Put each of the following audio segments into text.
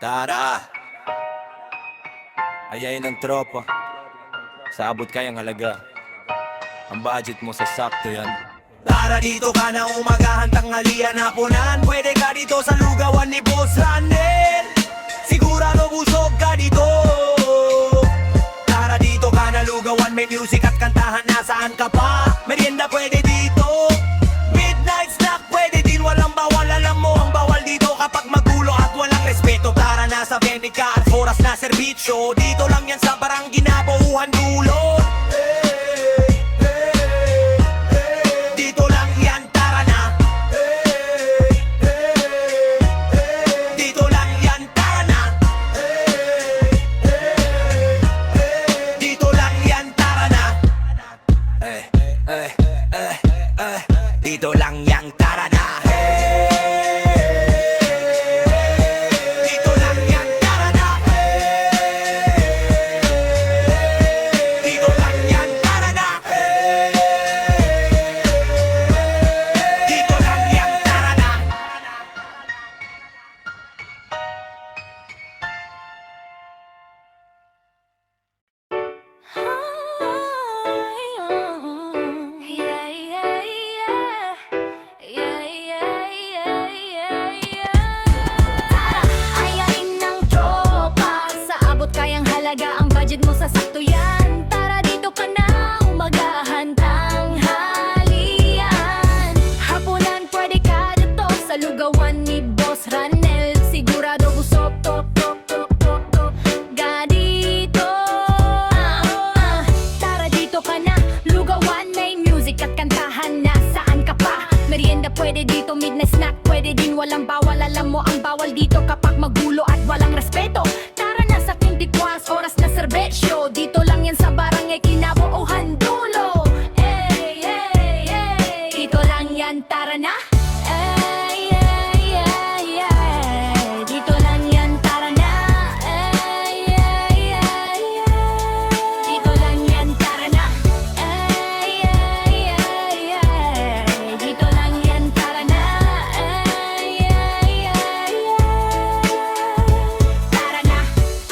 Tara! Ayayin ng tropa. Sa abot kayang halaga. Ang budget mo sa sakto yan. Tara dito ka na umagahan, tanghalian, hapunan. Pwede ka dito sa lugawan ni Boss Ranel. Sigurado busog ka dito. Tara dito ka na lugawan, may music at kantahan, nasaan ka pa? Merienda pwede dito. Midnight snack pwede din, walang bawal. Alam mo ang bawal dito kapag magulo at walang respeto. Tara na sa Venica at oras na serbisyo. Dito lang yan sa Barang Ginabauhan dulo. Dito lang yan, tara na. Dito lang yan, tara na. Dito lang yan, tara na. Dito lang yan, tara na. Dito lang yan, tara na. Dito lang yan, tara na. Dito lang yan, tara na. Ayain ng tropa, sa abot kayang halaga, ang budget mo sa sakto yan. Tara dito ka na, umagahan, tanghalian, hapunan, pwede ka dito sa lugawan ni Boss Ranel. Sigurado busog, tok, tok, tok, tok, tok ka dito. Tara dito ka na, lugawan, may music at kantahan, nasaan ka pa? Merienda pwede dito, midnight snack pwede din, walang bawal. Alam mo ang bawal dito kapag magulo at walang respeto. Tara na sa 24 oras na serbisyo. Dito lang yan sa Barangay Ginabauhan dulo. Hey, hey, hey. Dito lang yan, tara na. Hey, hey, hey, hey. Dito lang yan, tara na. Hey, hey, hey, hey. Dito lang yan, tara na. Hey, hey, hey, hey. Dito lang yan, tara na. Hey, hey, hey, hey. Tara na,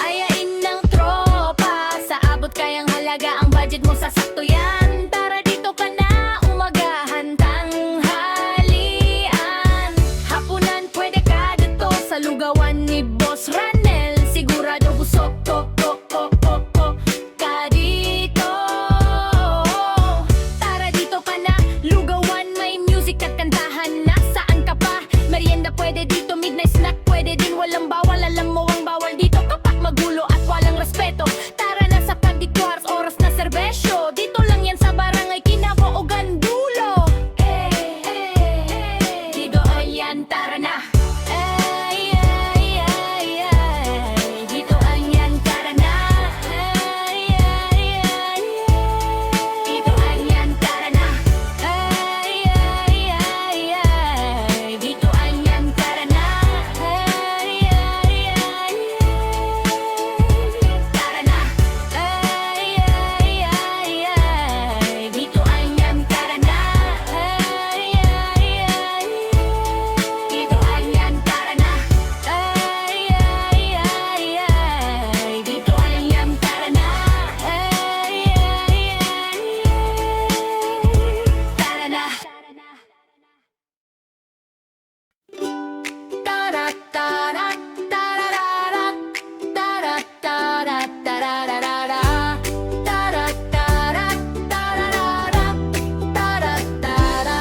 ayain ng tropa, sa abot kayang halaga, ang budget mo sa sakto yan. Tara dito ka na, umagahan, tanghalian, hapunan, pwede ka dito sa lugawan ni Boss Ranel. Sigurado busog, tok, tok, tok, tok, tok ka dito. Tara dito ka na, lugawan, may music at kantahan, nasaan ka pa? Merienda pwede dito, midnight snack pwede din, walang bawal. Alam mo ang bawal dito kapag magulo at walang respeto. Tara na sa 24 oras na serbisyo. Dito lang yan sa Barangay Ginabauhan dulo. Hey, hey, hey. Dito yan, tara na. Hey, hey, hey, hey. Dito yan, tara na. Hey, hey, hey, hey. Dito yan, tara na. Hey, hey, hey, hey. Dito yan, tara na. Hey, hey, hey, hey. Tara na. Hey, hey, hey, hey. Dito yan, tara na. Hey, hey, hey, hey. Dito yan, tara na. Hey, hey, hey, hey. Dito yan, tara na. Hey, hey, hey. Tara na. Tara, tara, tararara. Tara, tara, tararara. Tara, tara, tararara. Tara, tara.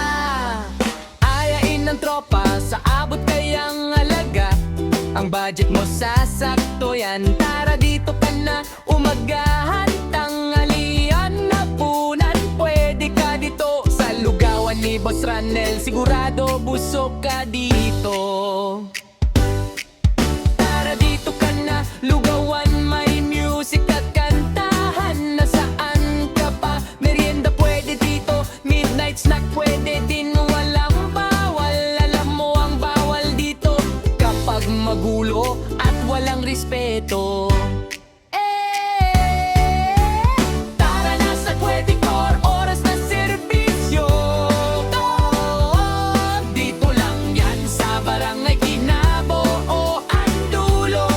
Ayain ng tropa, sa abot kayang halaga, ang budget mo sasakto yan. Tara dito ka na, umagahan, tanghalian, hapunan, pwede ka dito sa lugawan ni Boss Ranel. Sigurado busog ka dito. Tara dito ka na, lugawan, may music at kantahan, nasaan ka pa? Merienda pwede dito, midnight snack pwede din, walang bawal. Alam mo ang bawal dito kapag magulo at walang respeto. Tara na sa 24 oras na serbisyo. Dito lang yan sa Barangay Ginabauhan dulo.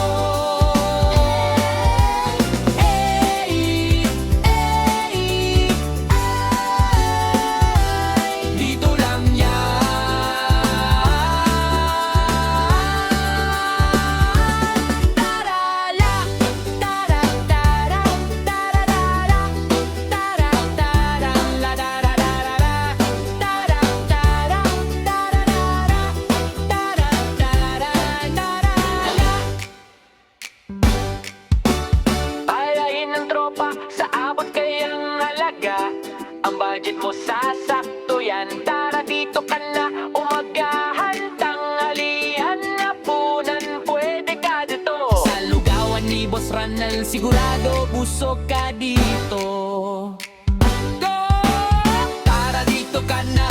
channel, sigurado busog ka dito. Go! Tara dito ka na,